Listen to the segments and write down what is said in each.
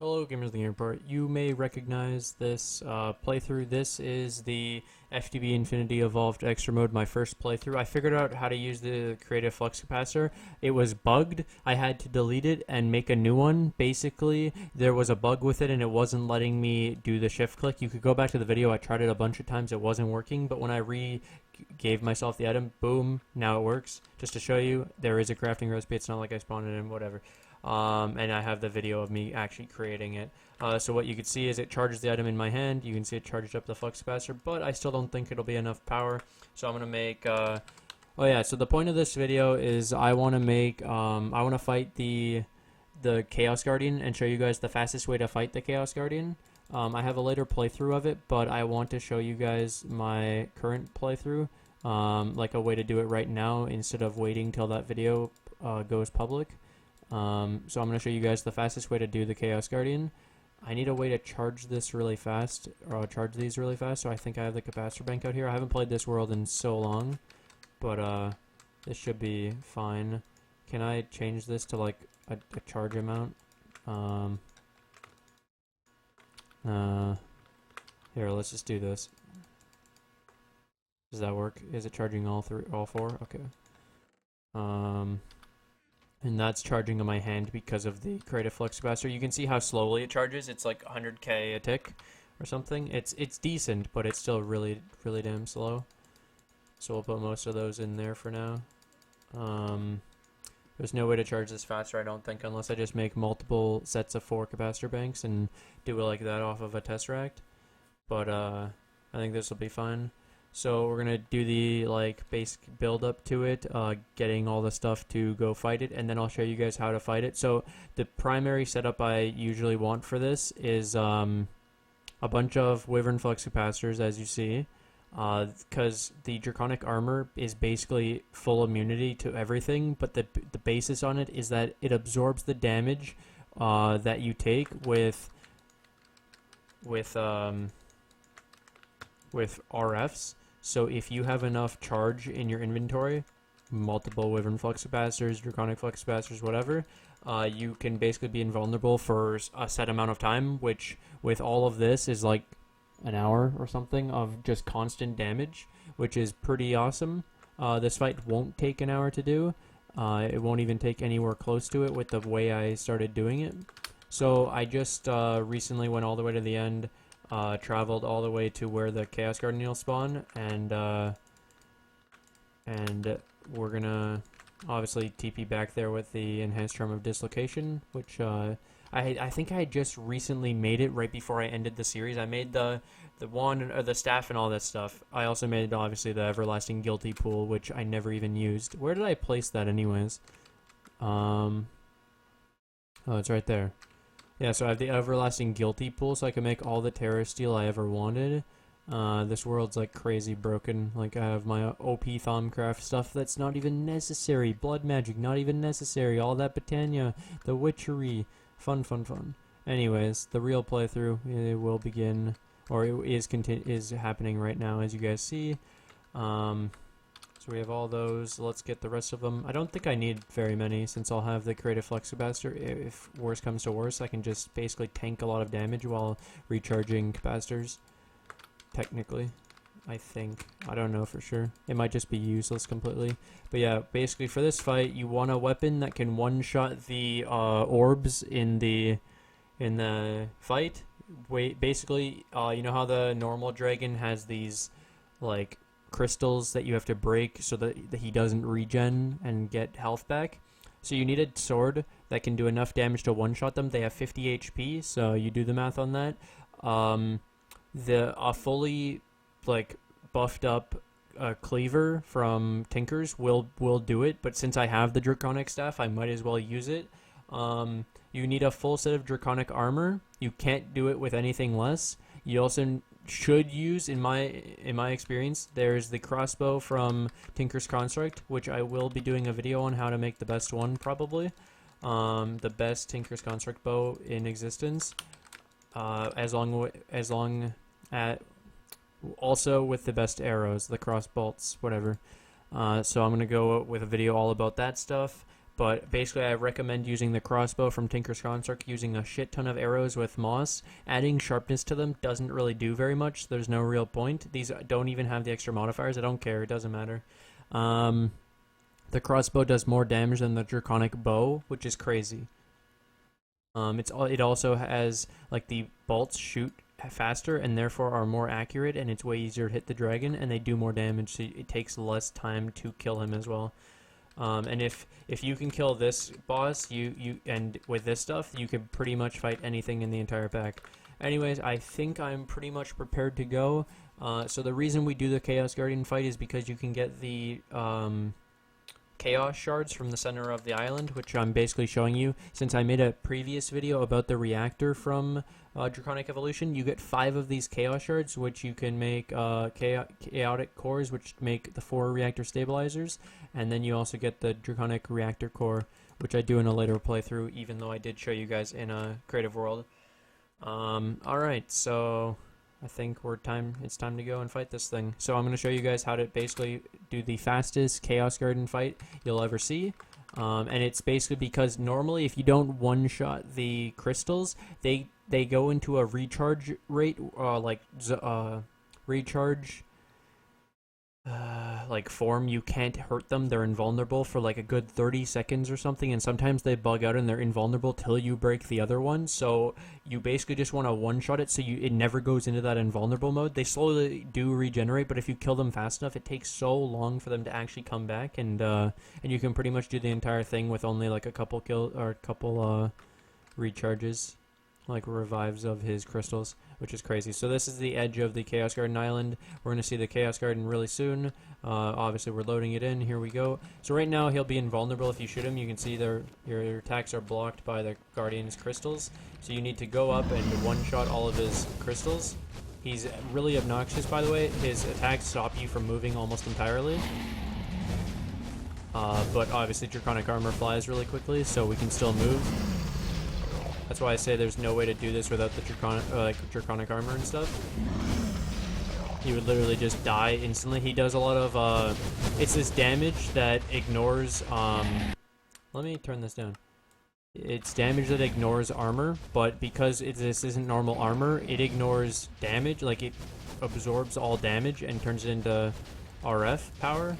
Hello, Gamers of the Airport. You may recognize this playthrough. This is the FTB Infinity Evolved Extra Mode, my first playthrough. I figured out how to use the Creative Flux Capacitor. It was bugged. I had to delete it and make a new one. Basically, there was a bug with it and it wasn't letting me do the shift click. You could go back to the video. I tried it a bunch of times. It wasn't working, but when I gave myself the item, boom, now it works. Just to show you, there is a crafting recipe. It's not like I spawned it in, whatever. And I have the video of me actually creating it. So what you can see is it charges the item in my hand. You can see it charged up the flux capacitor, but I still don't think it'll be enough power. So I'm gonna make. Oh yeah. So the point of this video is I want to make. I want to fight the Chaos Guardian and show you guys the fastest way to fight the Chaos Guardian. I have a later playthrough of it, but I want to show you guys my current playthrough. Like a way to do it right now instead of waiting till that video goes public. So I'm going to show you guys the fastest way to do the Chaos Guardian. I need a way to charge this really fast, or charge these really fast, so I think I have the capacitor bank out here. I haven't played this world in so long, but this should be fine. Can I change this to like a charge amount? Here, let's just do this. Does that work? Is it charging all four? Okay. And that's charging on my hand because of the Creative Flux Capacitor. You can see how slowly it charges. It's like 100k a tick or something. It's decent, but it's still really damn slow. So we'll put most of those in there for now. There's no way to charge this faster, I don't think, unless I just make multiple sets of 4 capacitor banks and do it like that off of a Tesseract. But I think this will be fine. So we're gonna do the like basic build up to it, getting all the stuff to go fight it, and then I'll show you guys how to fight it. So the primary setup I usually want for this is a bunch of Wyvern Flux Capacitors, as you see, because the Draconic armor is basically full immunity to everything, but the basis on it is that it absorbs the damage that you take with RFs. So if you have enough charge in your inventory, multiple Wyvern Flux Capacitors, Draconic Flux Capacitors, whatever, you can basically be invulnerable for a set amount of time, which with all of this is like an hour or something of just constant damage, which is pretty awesome. This fight won't take an hour to do. It won't even take anywhere close to it with the way I started doing it. So I just recently went all the way to the end. Traveled all the way to where the Chaos Guardian will spawn, and we're gonna obviously TP back there with the Enhanced Charm of Dislocation, which I think I just recently made it right before I ended the series. I made the wand or the staff and all that stuff. I also made obviously the Everlasting Guilty Pool, which I never even used. Where did I place that anyways? Oh, it's right there. Yeah, so I have the Everlasting Guilty Pool, so I can make all the Terror Steel I ever wanted. This world's like crazy broken. Like I have my OP Thaumcraft stuff that's not even necessary. Blood Magic, not even necessary. All that Botania, the Witchery. Fun. Anyways, the real playthrough it will begin, or it is happening right now, as you guys see. So we have all those. Let's get the rest of them. I don't think I need very many, since I'll have the Creative Flux Capacitor. If worse comes to worse, I can just basically tank a lot of damage while recharging capacitors. Technically, I think. I don't know for sure. It might just be useless completely. But yeah, basically for this fight, you want a weapon that can one-shot the orbs in the fight. Basically, you know how the normal dragon has these like crystals that you have to break so that he doesn't regen and get health back. So you need a sword that can do enough damage to one-shot them. They have 50 HP, so you do the math on that. A fully like buffed up cleaver from Tinker's will do it, but since I have the Draconic staff, I might as well use it. You need a full set of Draconic armor. You can't do it with anything less. You also should use, in my experience, there's the crossbow from Tinker's Construct, which I will be doing a video on how to make the best one, probably. The best Tinker's Construct bow in existence. Also with the best arrows, the cross bolts, whatever. So I'm gonna go with a video all about that stuff. but basically I recommend using the crossbow from Tinker's Construct, using a shit ton of arrows with moss. Adding sharpness to them doesn't really do very much. There's no real point. These don't even have the extra modifiers. I don't care. It doesn't matter. The crossbow does more damage than the Draconic bow, which is crazy. It also has, like, the bolts shoot faster and therefore are more accurate, and it's way easier to hit the dragon, and they do more damage, so it takes less time to kill him as well. And if you can kill this boss, and with this stuff, you can pretty much fight anything in the entire pack. Anyways, I think I'm pretty much prepared to go. So the reason we do the Chaos Guardian fight is because you can get the Chaos Shards from the center of the island, which I'm basically showing you. Since I made a previous video about the reactor from Draconic Evolution, you get 5 of these Chaos Shards, which you can make chaotic cores, which make the 4 reactor stabilizers, and then you also get the Draconic reactor core, which I do in a later playthrough, even though I did show you guys in a creative world. Alright, so I think it's time to go and fight this thing. So I'm going to show you guys how to basically do the fastest Chaos Garden fight you'll ever see. And it's basically because normally if you don't one-shot the crystals, they go into a recharge rate, like form. You can't hurt them. They're invulnerable for like a good 30 seconds or something, and sometimes they bug out and they're invulnerable till you break the other one. So you basically just want to one-shot it so it never goes into that invulnerable mode. They slowly do regenerate, but if you kill them fast enough, it takes so long for them to actually come back, and you can pretty much do the entire thing with only like a couple recharges, like revives of his crystals, which is crazy. So this is the edge of the Chaos Garden Island. We're going to see the Chaos Garden really soon. Obviously we're loading it in. Here we go. So right now he'll be invulnerable if you shoot him. You can see your attacks are blocked by the Guardian's crystals. So you need to go up and one-shot all of his crystals. He's really obnoxious, by the way. His attacks stop you from moving almost entirely. But obviously Draconic armor flies really quickly, so we can still move. That's why I say there's no way to do this without the Draconic armor and stuff. He would literally just die instantly. He does a lot of, it's this damage that ignores, let me turn this down. It's damage that ignores armor, but because this isn't normal armor, it ignores damage, like it absorbs all damage and turns it into RF power.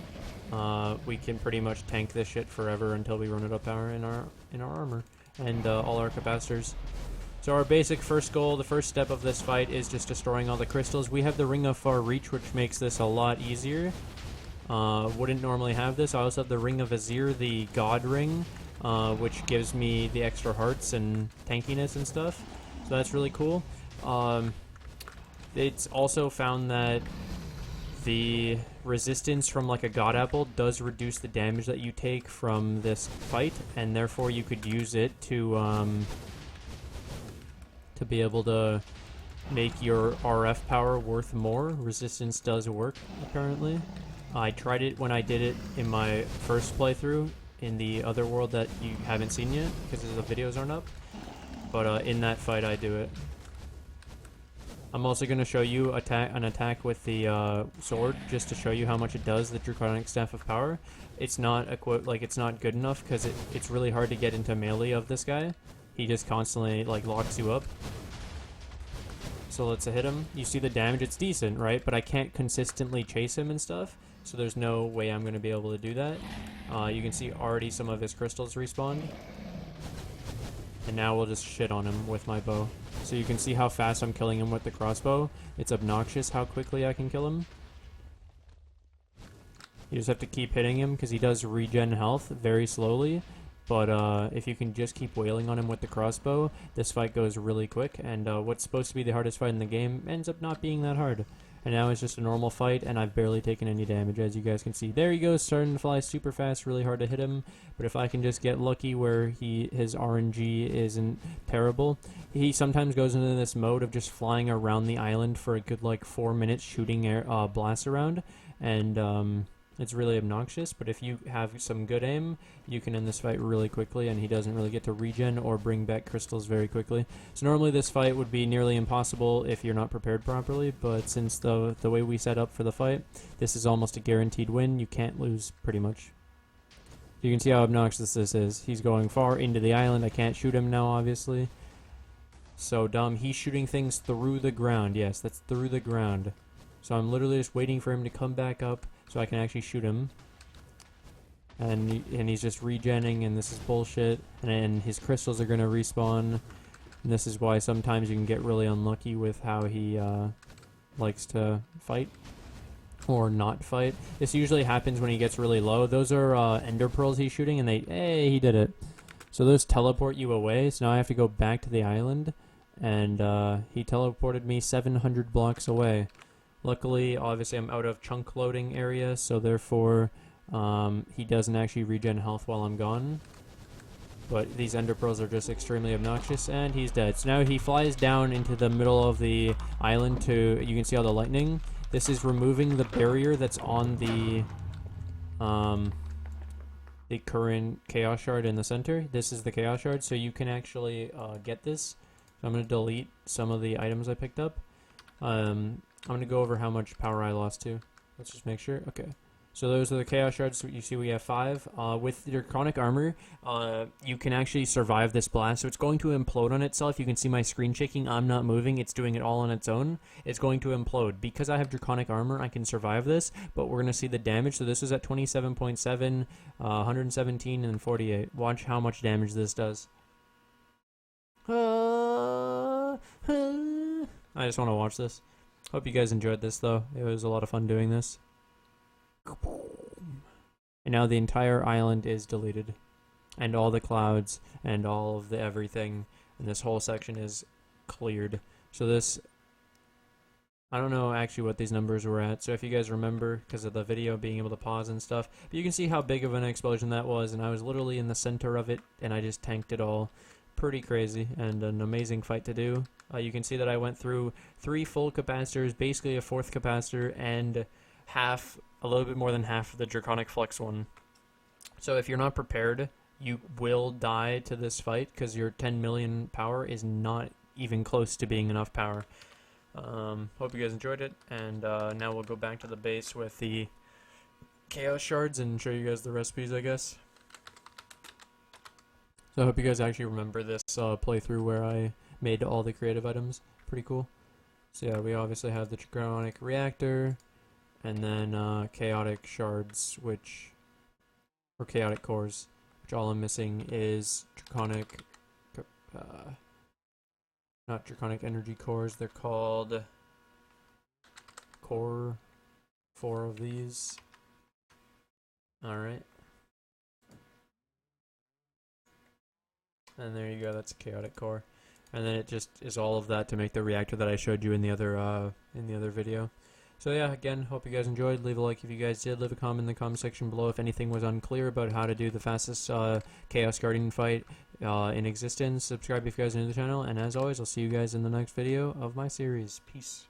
We can pretty much tank this shit forever until we run out of power in our armor and all our capacitors. So our basic first goal, the first step of this fight, is just destroying all the crystals. We have the Ring of Far Reach, which makes this a lot easier. Wouldn't normally have this. I also have the Ring of Azir, the God Ring, which gives me the extra hearts and tankiness and stuff. So that's really cool. It's also found that the resistance from like a God Apple does reduce the damage that you take from this fight, and therefore you could use it to be able to make your RF power worth more. Resistance does work, apparently. I tried it when I did it in my first playthrough in the other world that you haven't seen yet, because the videos aren't up. But in that fight I do it. I'm also going to show you an attack with the sword, just to show you how much it does, the Draconic Staff of Power. It's not it's not good enough, because it's really hard to get into melee of this guy. He just constantly like locks you up. So let's hit him. You see the damage, it's decent, right? But I can't consistently chase him and stuff, so there's no way I'm going to be able to do that. You can see already some of his crystals respawned. And now we'll just shit on him with my bow. So you can see how fast I'm killing him with the crossbow. It's obnoxious how quickly I can kill him. You just have to keep hitting him because he does regen health very slowly. But if you can just keep wailing on him with the crossbow, this fight goes really quick. And what's supposed to be the hardest fight in the game ends up not being that hard. And now it's just a normal fight, and I've barely taken any damage, as you guys can see. There he goes, starting to fly super fast, really hard to hit him. But if I can just get lucky where his RNG isn't terrible. He sometimes goes into this mode of just flying around the island for a good, like, 4 minutes, shooting blasts around. And it's really obnoxious, but if you have some good aim, you can end this fight really quickly, and he doesn't really get to regen or bring back crystals very quickly. So normally this fight would be nearly impossible if you're not prepared properly, but since the way we set up for the fight, this is almost a guaranteed win. You can't lose, pretty much. You can see how obnoxious this is. He's going far into the island. I can't shoot him now, obviously. So dumb. He's shooting things through the ground. Yes, that's through the ground. So I'm literally just waiting for him to come back up so I can actually shoot him. And he's just regenning, and this is bullshit. And his crystals are going to respawn. And this is why sometimes you can get really unlucky with how he likes to fight. Or not fight. This usually happens when he gets really low. Those are ender pearls he's shooting, and hey, he did it. So those teleport you away, so now I have to go back to the island. And he teleported me 700 blocks away. Luckily, obviously I'm out of chunk loading area, so therefore... he doesn't actually regen health while I'm gone. But these ender pearls are just extremely obnoxious, and he's dead. So now he flies down into the middle of the island to... You can see all the lightning. This is removing the barrier that's on the current Chaos Shard in the center. This is the Chaos Shard, so you can actually get this. So I'm going to delete some of the items I picked up. I'm going to go over how much power I lost to. Let's just make sure. Okay. So those are the Chaos Shards. You see we have 5. With the Draconic Armor, you can actually survive this blast. So it's going to implode on itself. You can see my screen shaking. I'm not moving. It's doing it all on its own. It's going to implode. Because I have Draconic Armor, I can survive this. But we're going to see the damage. So this is at 27.7, 117, and 48. Watch how much damage this does. I just want to watch this. Hope you guys enjoyed this, though. It was a lot of fun doing this. And now the entire island is deleted, and all the clouds and all of the everything, and this whole section is cleared. So this, I don't know actually what these numbers were at, so if you guys remember, because of the video being able to pause and stuff, but you can see how big of an explosion that was, and I was literally in the center of it, and I just tanked it all. Pretty crazy, and an amazing fight to do. You can see that I went through 3 full capacitors, basically a 4th capacitor, and a little bit more than half of the Draconic Flux one. So if you're not prepared, you will die to this fight, because your 10 million power is not even close to being enough power. Hope you guys enjoyed it, and now we'll go back to the base with the Chaos Shards and show you guys the recipes, I guess. So I hope you guys actually remember this playthrough where I made all the creative items. Pretty cool. So yeah, we obviously have the Draconic Reactor, and then Chaotic Shards, or Chaotic Cores, which all I'm missing is Draconic, not Draconic Energy Cores, they're called Core, 4 of these. Alright. And there you go, that's a Chaotic Core. And then it just is all of that to make the reactor that I showed you in the other video. So yeah, again, hope you guys enjoyed. Leave a like if you guys did. Leave a comment in the comment section below if anything was unclear about how to do the fastest Chaos Guardian fight in existence. Subscribe if you guys are new to the channel. And as always, I'll see you guys in the next video of my series. Peace.